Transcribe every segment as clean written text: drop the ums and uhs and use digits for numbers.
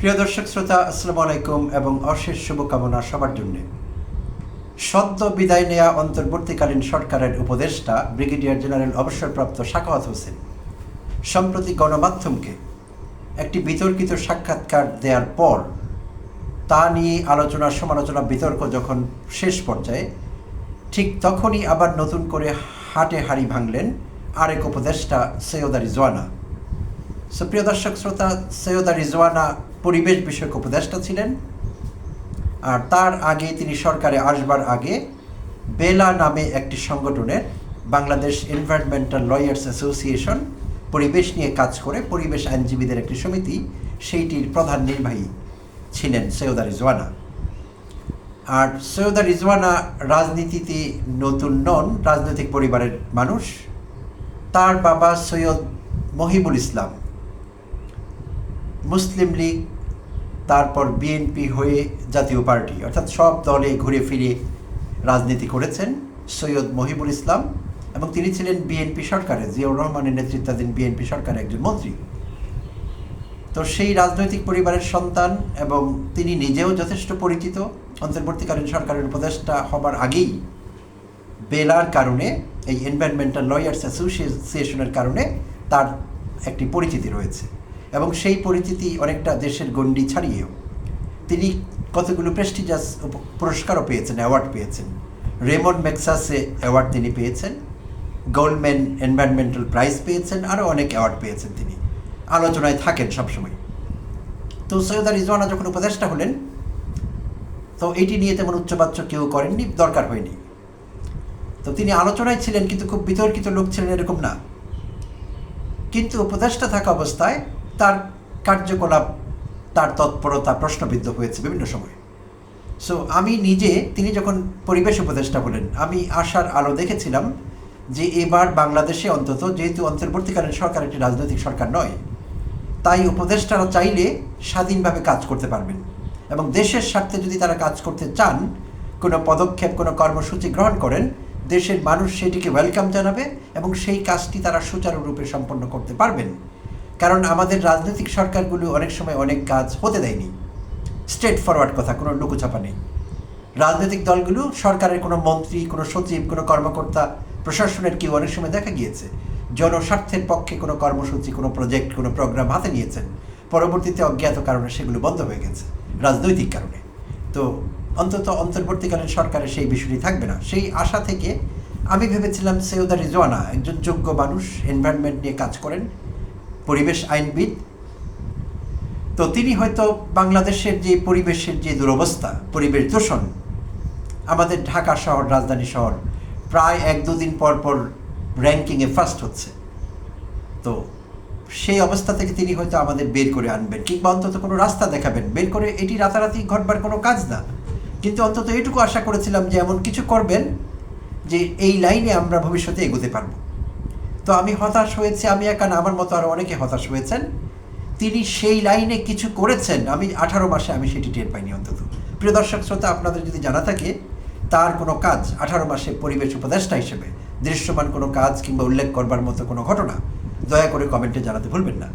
প্রিয় দর্শক শ্রোতা, আসসালামু আলাইকুম এবং অশেষ শুভকামনা সবার জন্য। সদ্য বিদায় নেয়া অন্তর্বর্তীকালীন সরকারের উপদেষ্টা ব্রিগেডিয়ার জেনারেল অবসরপ্রাপ্ত সাখাওয়াত হোসেন সম্প্রতি গণমাধ্যমকে একটি বিতর্কিত সাক্ষাৎকার দেওয়ার পর তা নিয়ে আলোচনা সমালোচনা বিতর্ক যখন শেষ পর্যায়ে, ঠিক তখনই আবার নতুন করে হাটে হাড়ি ভাঙলেন আরেক উপদেষ্টা সৈয়দা রিজওয়ানা। প্রিয় দর্শক শ্রোতা, সৈয়দা রিজওয়ানা পরিবেশ বিষয়ক উপদেষ্টা ছিলেন, আর তার আগে তিনি সরকারে আসবার আগে বেলা নামে একটি সংগঠনের, বাংলাদেশ এনভায়রনমেন্টাল লয়ার্স অ্যাসোসিয়েশন, পরিবেশ নিয়ে কাজ করে, পরিবেশ আইনজীবীদের একটি সমিতি, সেইটির প্রধান নির্বাহী ছিলেন সৈয়দা রিজওয়ানা। আর সৈয়দা রিজওয়ানা রাজনীতিতে নতুন নন, রাজনৈতিক পরিবারের মানুষ। তার বাবা সৈয়দ মহিবুল ইসলাম মুসলিম লীগ, তারপর বিএনপি হয়ে জাতীয় পার্টি, অর্থাৎ সব দলে ঘুরে ফিরে রাজনীতি করেছেন সৈয়দ মহিবুল ইসলাম, এবং তিনি ছিলেন বিএনপি সরকারে, জিয়াউর রহমানের নেতৃত্বাধীন বিএনপি সরকারের একজন মন্ত্রী। তো সেই রাজনৈতিক পরিবারের সন্তান, এবং তিনি নিজেও যথেষ্ট পরিচিত। অন্তর্বর্তীকালীন সরকারের উপদেষ্টা হবার আগেই বেলার কারণে, এই এনভায়রনমেন্টাল লয়ার্স অ্যাসোসিয়েশনের কারণে তার একটি পরিচিতি রয়েছে, এবং সেই পরিচিতি অনেকটা দেশের গণ্ডি ছাড়িয়েও। তিনি কতগুলো প্রেস্টিজিয়াস পুরস্কারও পেয়েছেন, অ্যাওয়ার্ড পেয়েছেন। রেমন্ড ম্যাগসাসে অ্যাওয়ার্ড তিনি পেয়েছেন, গোল্ডম্যান এনভায়রনমেন্টাল প্রাইজ পেয়েছেন, আরও অনেক অ্যাওয়ার্ড পেয়েছেন। তিনি আলোচনায় থাকেন সবসময়। তো সৈয়দা রিজওয়ানা যখন উপদেষ্টা হলেন, তো এটি নিয়ে তেমন উচ্চবাচ্য কেউ করেননি, দরকার হয়নি। তো তিনি আলোচনায় ছিলেন, কিন্তু খুব বিতর্কিত লোক ছিলেন এরকম না। কিন্তু উপদেষ্টা থাকা অবস্থায় তার কার্যকলাপ, তার তৎপরতা প্রশ্নবিদ্ধ হয়েছে বিভিন্ন সময়। আমি নিজে, তিনি যখন পরিবেশ উপদেষ্টা হলেন, আমি আশার আলো দেখেছিলাম যে এবার বাংলাদেশে অন্তত, যেহেতু অন্তর্বর্তীকালীন সরকার একটি রাজনৈতিক সরকার নয়, তাই উপদেষ্টারা চাইলে স্বাধীনভাবে কাজ করতে পারবেন, এবং দেশের স্বার্থে যদি তারা কাজ করতে চান, কোনো পদক্ষেপ, কোনো কর্মসূচি গ্রহণ করেন, দেশের মানুষ সেটিকে ওয়েলকাম জানাবে, এবং সেই কাজটি তারা সুচারুরূপে সম্পন্ন করতে পারবেন। কারণ আমাদের রাজনৈতিক সরকারগুলো অনেক সময় অনেক কাজ হতে দেয়নি। স্ট্রেট ফরওয়ার্ড কথা, কোনো লুকোছাপা নেই। রাজনৈতিক দলগুলো, সরকারের কোনো মন্ত্রী, কোনো সচিব, কোনো কর্মকর্তা, প্রশাসনের কেউ অনেক সময় দেখা গিয়েছে জনস্বার্থের পক্ষে কোনো কর্মসূচি, কোনো প্রজেক্ট, কোনো প্রোগ্রাম হাতে নিয়েছেন, পরবর্তীতে অজ্ঞাত কারণে সেগুলো বন্ধ হয়ে গেছে, রাজনৈতিক কারণে। তো অন্তত অন্তর্বর্তীকালীন সরকারে সেই বিষয়টি থাকবে না, সেই আশা থেকে আমি ভেবেছিলাম সৈয়দা রিজওয়ানা একজন যোগ্য মানুষ, এনভায়রনমেন্ট নিয়ে কাজ করেন, পরিবেশ আইনবিদ। তো তিনি হয়তো বাংলাদেশের যে পরিবেশের যে দুরবস্থা, পরিবেশ দূষণ, আমাদের ঢাকা শহর, রাজধানী শহর প্রায় 1-2 দিন পর পর র্যাঙ্কিংয়ে ফার্স্ট হচ্ছে। তো সেই অবস্থা থেকে তিনি হয়তো আমাদের বের করে আনবেন, কিংবা অন্তত কোনো রাস্তা দেখাবেন বের করে। এটি রাতারাতি ঘটবার কোনো কাজ না, কিন্তু অন্তত এটুকু আশা করেছিলাম যে এমন কিছু করবেন যে এই লাইনে আমরা ভবিষ্যতে এগোতে পারব। তো আমি হতাশ হয়েছি, আমি একা না, আমার মতো আরও অনেকে হতাশ হয়েছেন। তিনি সেই লাইনে কিছু করেছেন, আমি 18 মাসে আমি সেটি টের পাইনি অন্তত। প্রিয় দর্শক শ্রোতা, আপনাদের যদি জানা থাকে তার কোনো কাজ 18 মাসে পরিবেশ উপদেষ্টা হিসেবে দৃশ্যমান কোনো কাজ কিংবা উল্লেখ করবার মতো কোনো ঘটনা, দয়া করে কমেন্টে জানাতে ভুলবেন না।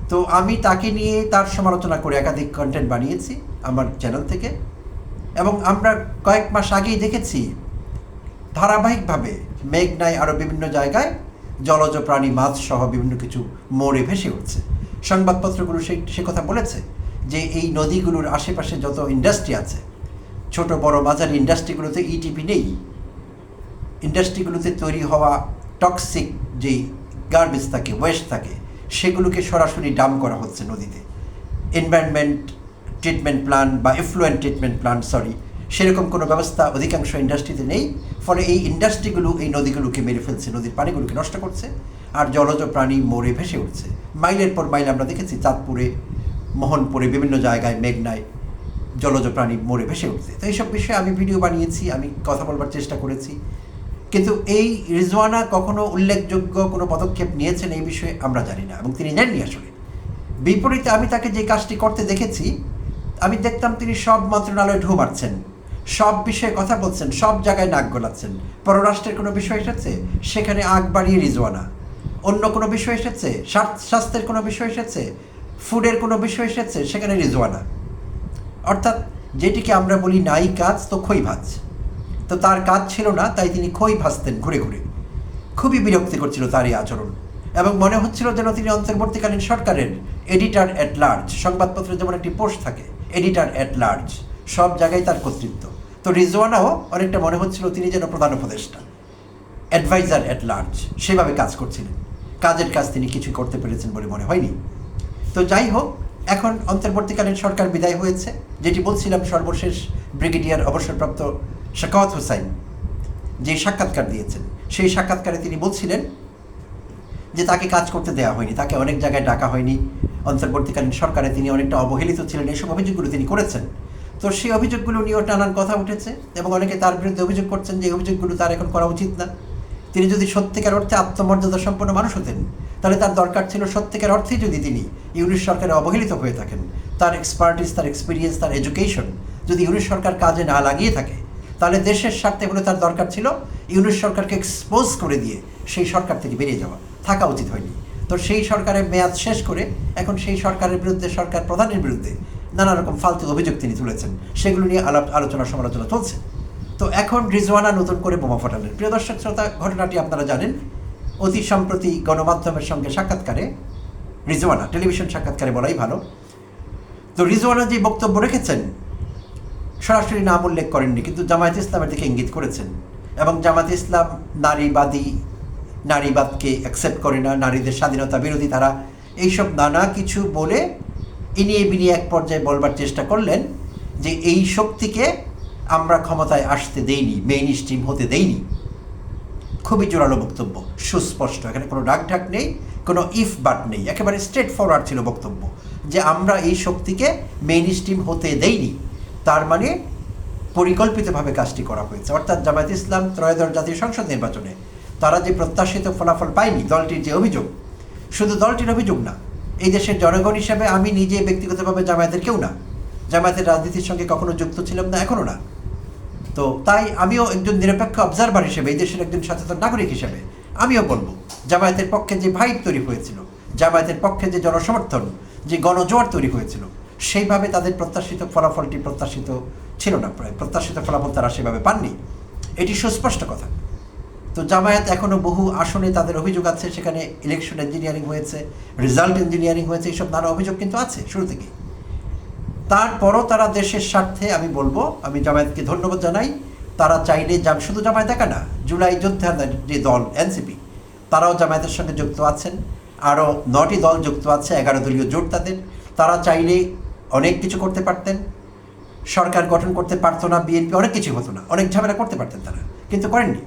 তো আমি তাকে নিয়ে তার সমালোচনা করে একাধিক কন্টেন্ট বানিয়েছি আমার চ্যানেল থেকে, এবং আমরা কয়েক মাস আগেই দেখেছি ধারাবাহিকভাবে মেঘনায় আরও বিভিন্ন জায়গায় জলজ প্রাণী, মাছ সহ বিভিন্ন কিছু মরে ভেসে উঠছে। সংবাদপত্রগুলো সে কথা বলেছে যে এই নদীগুলোর আশেপাশে যত ইন্ডাস্ট্রি আছে, ছোট বড় মাঝারি ইন্ডাস্ট্রিগুলোতে ইটিপি নেই। ইন্ডাস্ট্রিগুলোতে তৈরি হওয়া টক্সিক যেই গার্বেজ থাকে, ওয়েস্ট থাকে, সেগুলোকে সরাসরি ডাম্প করা হচ্ছে নদীতে। এনভায়রনমেন্ট ট্রিটমেন্ট প্ল্যান বা এফ্লুয়েন্ট ট্রিটমেন্ট প্ল্যান, সেরকম কোনো ব্যবস্থা অধিকাংশ ইন্ডাস্ট্রিতে নেই। ফলে এই ইন্ডাস্ট্রিগুলো এই নদীগুলোকে মেরে ফেলছে, নদীর পানিগুলোকে নষ্ট করছে, আর জলজ প্রাণী মরে ভেসে উঠছে। মাইলের পর মাইল আমরা দেখেছি চাঁদপুরে, মোহনপুরে, বিভিন্ন জায়গায়, মেঘনায় জলজ প্রাণী মরে ভেসে উঠছে। তো এইসব বিষয়ে আমি ভিডিও বানিয়েছি, আমি কথা বলবার চেষ্টা করেছি, কিন্তু এই রিজওয়ানা কখনো উল্লেখযোগ্য কোনো পদক্ষেপ নিয়েছেন এই বিষয়ে আমরা জানি না, এবং তিনি নেননি আসলে। বিপরীতে আমি তাকে যে কাজটি করতে দেখেছি, আমি দেখতাম তিনি সব মন্ত্রণালয়ে ঢু মারছেন, সব বিষয়ে কথা বলছেন, সব জায়গায় নাক গলাচ্ছেন। পররাষ্ট্রের কোনো বিষয় এসেছে, সেখানে আগ বাড়িয়ে রিজওয়ানা। অন্য কোনো বিষয় এসেছে, স্বাস্থ্যের কোনো বিষয় এসেছে, ফুডের কোনো বিষয় এসেছে, সেখানে রিজওয়ানা। অর্থাৎ যেটিকে আমরা বলি নাই কাজ তো খই ভাজ, তো তার কাজ ছিল না, তাই তিনি খই ভাজতেন ঘুরে ঘুরে। খুবই বিরক্তিকর ছিল তার এই আচরণ, এবং মনে হচ্ছিল যেন তিনি অন্তর্বর্তীকালীন সরকারের এডিটর অ্যাট লার্জ। সংবাদপত্রে যেমন একটি পোস্ট থাকে, এডিটর অ্যাট লার্জ, সব জায়গায় তার কর্তৃত্ব। তো রিজওয়ানাও অনেকটা মনে হচ্ছিল তিনি যেন প্রধান উপদেষ্টা, অ্যাডভাইজার অ্যাট লার্জ, সেভাবে কাজ করছিলেন। কাজের কাজ তিনি কিছুই করতে পেরেছেন বলে মনে হয়নি। তো যাই হোক, এখন অন্তর্বর্তীকালীন সরকার বিদায় হয়েছে। যেটি বলছিলাম, সর্বশেষ ব্রিগেডিয়ার অবসরপ্রাপ্ত শাকাওয়াত হোসাইন যে সাক্ষাৎকার দিয়েছেন, সেই সাক্ষাৎকারে তিনি বলছিলেন যে তাকে কাজ করতে দেওয়া হয়নি, তাকে অনেক জায়গায় ডাকা হয়নি, অন্তর্বর্তীকালীন সরকারে তিনি অনেকটা অবহেলিত ছিলেন, এইসব অভিযোগগুলো তিনি করেছেন। তো সেই অভিযোগগুলো নিয়েও নানান কথা উঠেছে, এবং অনেকে তার বিরুদ্ধে অভিযোগ করছেন যে এই অভিযোগগুলো তার এখন করা উচিত না। তিনি যদি সত্যিকার অর্থে আত্মমর্যাদা সম্পন্ন মানুষ হতেন, তাহলে তার দরকার ছিল সত্যিকার অর্থেই, যদি তিনি ইউনিশ সরকারে অবহেলিত হয়ে থাকেন, তার এক্সপার্টিস, তার এক্সপিরিয়েন্স, তার এডুকেশন যদি ইউনিশ সরকার কাজে না লাগিয়ে থাকে, তাহলে দেশের স্বার্থে হলে তার দরকার ছিল ইউনিশ সরকারকে এক্সপোজ করে দিয়ে সেই সরকার থেকে বেরিয়ে যাওয়া। থাকা উচিত হয়নি। তো সেই সরকারের মেয়াদ শেষ করে এখন সেই সরকারের বিরুদ্ধে, সরকার প্রধানের বিরুদ্ধে নানা রকম ফালতু অভিযোগ তিনি তুলেছেন, সেগুলো নিয়ে আলোচনা সমালোচনা চলছে। তো এখন রিজওয়ানা নতুন করে বোমা ফাটালেন। প্রিয় দর্শক শ্রোতা, ঘটনাটি আপনারা জানেন। অতি সম্প্রতি গণমাধ্যমের সঙ্গে সাক্ষাৎকারে রিজওয়ানা, টেলিভিশন সাক্ষাৎকারে বলাই ভালো, তো রিজওয়ানা যে বক্তব্য রেখেছেন, সরাসরি নাম উল্লেখ করেননি, কিন্তু জামায়াত ইসলামের দিকে ইঙ্গিত করেছেন। এবং জামায়াত ইসলাম নারীবাদী, নারীবাদকে অ্যাকসেপ্ট করে না, নারীদের স্বাধীনতা বিরোধী তারা, এইসব নানা কিছু বলে ইনিয়ে বিনিয়ে এক পর্যায়ে বলবার চেষ্টা করলেন যে এই শক্তিকে আমরা ক্ষমতায় আসতে দেইনি, মেইন স্ট্রিম হতে দেইনি। খুবই জোরালো বক্তব্য, সুস্পষ্ট, এখানে কোনো ডাক নেই, কোনো ইফ বাট নেই, একেবারে স্ট্রেট ফরওয়ার্ড ছিল বক্তব্য যে আমরা এই শক্তিকে মেইন স্ট্রিম হতে দেইনি। তার মানে পরিকল্পিতভাবে কাজটি করা হয়েছে। অর্থাৎ জামায়াত ইসলাম ত্রয়োদশ জাতীয় সংসদ নির্বাচনে তারা যে প্রত্যাশিত ফলাফল পায়নি, দলটির যে অভিযোগ, শুধু দলটির অভিযোগ না, এই দেশের জনগণ হিসেবে আমি নিজে ব্যক্তিগতভাবে জামায়াতের কেউ না, জামায়াতের রাজনীতির সঙ্গে কখনো যুক্ত ছিলাম না, এখনও না। তো তাই আমিও একজন নিরপেক্ষ অবজারভার হিসেবে, এই দেশের একজন সচেতন নাগরিক হিসেবে আমিও বলবো, জামায়াতের পক্ষে যে ভাইব তৈরি হয়েছিল, জামায়াতের পক্ষে যে জনসমর্থন, যে গণজোয়ার তৈরি হয়েছিল, সেইভাবে তাদের প্রত্যাশিত ফলাফলটি প্রত্যাশিত ছিল না। প্রায় প্রত্যাশিত ফলাফল তারা সেভাবে পাননি, এটি সুস্পষ্ট কথা। তো জামায়াত এখনও বহু আসনে তাদের অভিযোগ আছে, সেখানে ইলেকশন ইঞ্জিনিয়ারিং হয়েছে, রেজাল্ট ইঞ্জিনিয়ারিং হয়েছে, এইসব নানা অভিযোগ কিন্তু আছে শুরু থেকেই। তারপরও তারা দেশের স্বার্থে, আমি বলবো, আমি জামায়াতকে ধন্যবাদ জানাই, তারা চাইলে শুধু জামায়াত একা না, জুলাই যোদ্ধাদের যে দল এনসিপি, তারাও জামায়াতের সঙ্গে যুক্ত আছেন, আরও 9টি দল যুক্ত আছে, 11 দলীয় জোট তাদের। তারা চাইলে অনেক কিছু করতে পারতেন, সরকার গঠন করতে পারতো না, বিএনপি অনেক কিছু হতো না, অনেক ঝামেলা করতে পারতেন তারা, কিন্তু করেননি।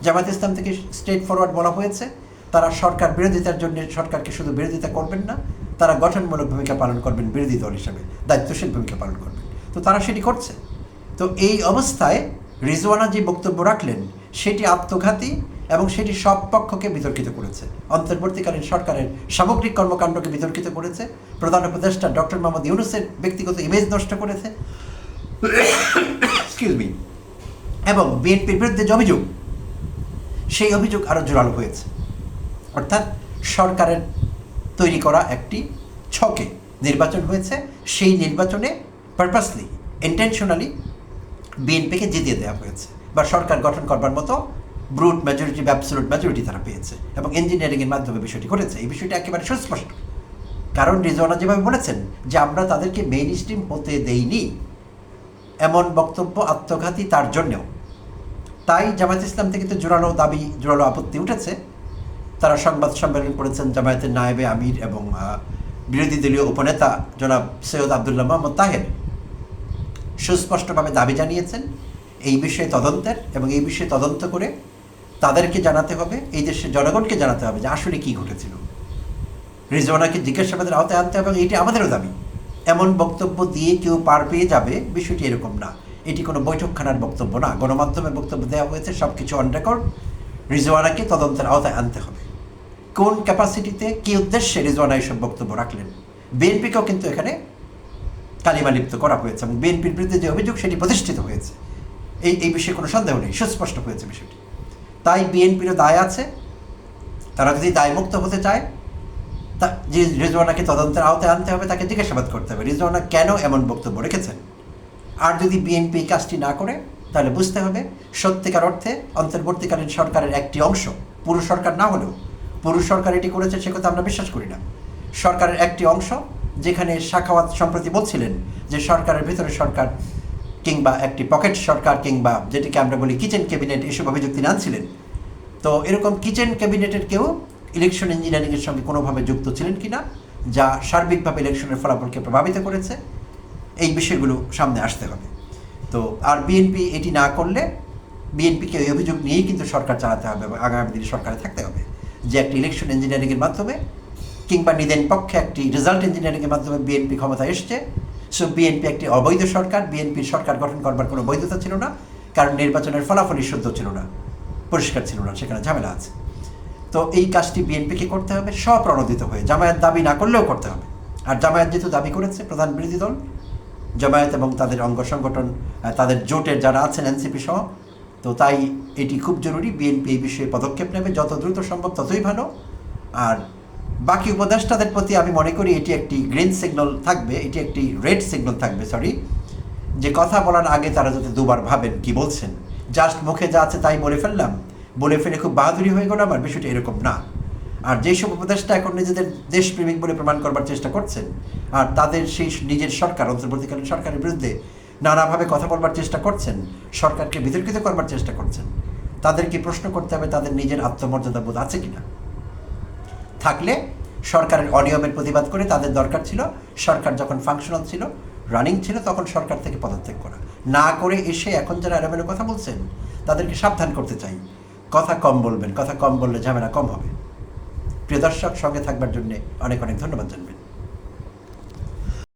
জামায়াত ইসলাম থেকে স্ট্রেট ফরওয়ার্ড বলা হয়েছে, তারা সরকার বিরোধিতার জন্য সরকারকে শুধু বিরোধিতা করবেন না, তারা গঠনমূলক ভূমিকা পালন করবেন, বিরোধী দল হিসেবে দায়িত্বশীল ভূমিকা পালন করবেন। তো তারা সেটি করছে। তো এই অবস্থায় রিজওয়ানা যে বক্তব্য রাখলেন, সেটি আত্মঘাতী এবং সেটি সব পক্ষকে বিতর্কিত করেছে। অন্তর্বর্তীকালীন সরকারের সামগ্রিক কর্মকাণ্ডকে বিতর্কিত করেছে, প্রধান উপদেষ্টা ডক্টর মোহাম্মদ ইউনূসের ব্যক্তিগত ইমেজ নষ্ট করেছে, এক্সকিউজ মি, এবং বিএনপির বিরুদ্ধে যে অভিযোগ, সেই অভিযোগ আরও জোরালো হয়েছে। অর্থাৎ সরকারের তৈরি করা একটি ছকে নির্বাচন হয়েছে, সেই নির্বাচনে পারপাসলি, ইন্টেনশনালি বিএনপিকে জিতিয়ে দেওয়া হয়েছে, বা সরকার গঠন করবার মতো ব্রুট মেজরিটি বা অ্যাবসলিউট মেজরিটি তারা পেয়েছে, এবং ইঞ্জিনিয়ারিংয়ের মাধ্যমে বিষয়টি ঘটেছে। এই বিষয়টি একেবারে সুস্পষ্ট, কারণ রিজওয়ানা যেভাবে বলেছেন যে আমরা তাদেরকে মেইন স্ট্রিম হতে দেইনি, এমন বক্তব্য আত্মঘাতী তার জন্যেও। তাই জামায়াত ইসলাম থেকে তো জোরালো দাবি, জোরালো আপত্তি উঠেছে। তারা সংবাদ সম্মেলন করেছেন, জামায়াতের নায়েবে আমির এবং বিরোধী দলীয় উপনেতা জনাব সৈয়দ আবদুল্লাহ মোহাম্মদ তাহের সুস্পষ্টভাবে দাবি জানিয়েছেন এই বিষয়ে তদন্তের, এবং এই বিষয়ে তদন্ত করে তাদেরকে জানাতে হবে, এই দেশের জনগণকে জানাতে হবে যে আসলে কী ঘটেছিল। রিজওয়ানাকে জিজ্ঞাসাবাদের আওতায় আনতে হবে, এবং এটি আমাদেরও দাবি। এমন বক্তব্য দিয়ে কেউ পার পেয়ে যাবে, বিষয়টি এরকম না। এটি কোনো বৈঠকখানার বক্তব্য না, গণমাধ্যমে বক্তব্য দেওয়া হয়েছে, সব কিছু অন রেকর্ড। রিজওয়ানাকে তদন্তের আওতায় আনতে হবে। কোন ক্যাপাসিটিতে, কী উদ্দেশ্যে রিজওয়ানা এইসব বক্তব্য রাখলেন? বিএনপিকেও কিন্তু এখানে কালিমালিপ্ত করা হয়েছে, এবং বিএনপির বিরুদ্ধে যে অভিযোগ সেটি প্রতিষ্ঠিত হয়েছে, এই বিষয়ে কোনো সন্দেহ নেই, সুস্পষ্ট হয়েছে বিষয়টি। তাই বিএনপিরও দায় আছে, তারা যদি দায়মুক্ত হতে চায়, যে রিজওয়ানাকে তদন্তের আওতায় আনতে হবে, তাকে জিজ্ঞাসাবাদ করতে হবে রিজওয়ানা কেন এমন বক্তব্য রেখেছেন। আর যদি বিএনপি কাজটি না করে, তাহলে বুঝতে হবে সত্যিকার অর্থে অন্তর্বর্তীকালীন সরকারের একটি অংশ, পুরো সরকার না হলেও, পুরো সরকার এটি করেছে সে কথা আমরা বিশ্বাস করি না, সরকারের একটি অংশ, যেখানে সাখাওয়াত সম্প্রতি বলছিলেন যে সরকারের ভিতরে সরকার কিংবা একটি পকেট সরকার কিংবা যেটিকে আমরা বলি কিচেন ক্যাবিনেট, এসব অভিযোগ তিনি আনছিলেন। তো এরকম কিচেন ক্যাবিনেটের কেউ ইলেকশন ইঞ্জিনিয়ারিংয়ের সঙ্গে কোনোভাবে যুক্ত ছিলেন কিনা, যা সার্বিকভাবে ইলেকশনের ফলাফলকে প্রভাবিত করেছে, এই বিষয়গুলো সামনে আসতে হবে। তো আর বিএনপি এটি না করলে বিএনপিকে ওই অভিযোগ নিয়েই কিন্তু সরকার চালাতে হবে এবং আগামী দিনে সরকারে থাকতে হবে যে একটি ইলেকশন ইঞ্জিনিয়ারিংয়ের মাধ্যমে কিংবা নিদেন পক্ষে একটি রেজাল্ট ইঞ্জিনিয়ারিংয়ের মাধ্যমে বিএনপি ক্ষমতায় এসছে। সো বিএনপি একটি অবৈধ সরকার, বিএনপির সরকার গঠন করবার কোনো বৈধতা ছিল না, কারণ নির্বাচনের ফলাফলই শুদ্ধ ছিল না, পরিষ্কার ছিল না, সেখানে ঝামেলা আছে। তো এই কাজটি বিএনপিকে করতে হবে স্বপ্রণোদিত হয়ে, জামায়াত দাবি না করলেও করতে হবে। আর জামায়াত যেহেতু দাবি করেছে, প্রধান বিরোধী দল জামায়াত এবং তাদের অঙ্গ সংগঠন, তাদের জোটের যারা আছেন এনসিপি সহ, তো তাই এটি খুব জরুরি বিএনপি এই বিষয়ে পদক্ষেপ নেবে, যত দ্রুত সম্ভব ততই ভালো। আর বাকি উপদেষ্টাদের প্রতি আমি মনে করি এটি একটি গ্রিন সিগন্যাল থাকবে, এটি একটি রেড সিগন্যাল থাকবে, যে কথা বলার আগে তারা যাতে দুবার ভাবেন কি বলছেন। জাস্ট মুখে যা আছে তাই বলে ফেললাম, বলে ফেলে খুব বাহাদুরি হয়ে গেল আমার, বিষয়টা এরকম না। আর যেসব উপদেষ্টা এখন নিজেদের দেশপ্রেমিক বলে প্রমাণ করবার চেষ্টা করছেন আর তাদের সেই নিজের সরকার, অন্তর্বর্তীকালীন সরকারের বিরুদ্ধে নানাভাবে কথা বলবার চেষ্টা করছেন, সরকারকে বিতর্কিত করবার চেষ্টা করছেন, তাদেরকে প্রশ্ন করতে হবে তাদের নিজের আত্মমর্যাদা বোধ আছে কিনা। থাকলে সরকারের অনিয়মের প্রতিবাদ করে তাদের দরকার ছিল সরকার যখন ফাংশনাল ছিল, রানিং ছিল, তখন সরকার থেকে পদত্যাগ করা, না করে এসে এখন যারা এলোমেলো কথা বলছেন তাদেরকে সাবধান করতে চাই, কথা কম বলবেন, কথা কম বললে ঝামেলা কম হবে। প্রিয় দর্শক, সঙ্গে থাকবার জন্য অনেক অনেক ধন্যবাদ জানবেন।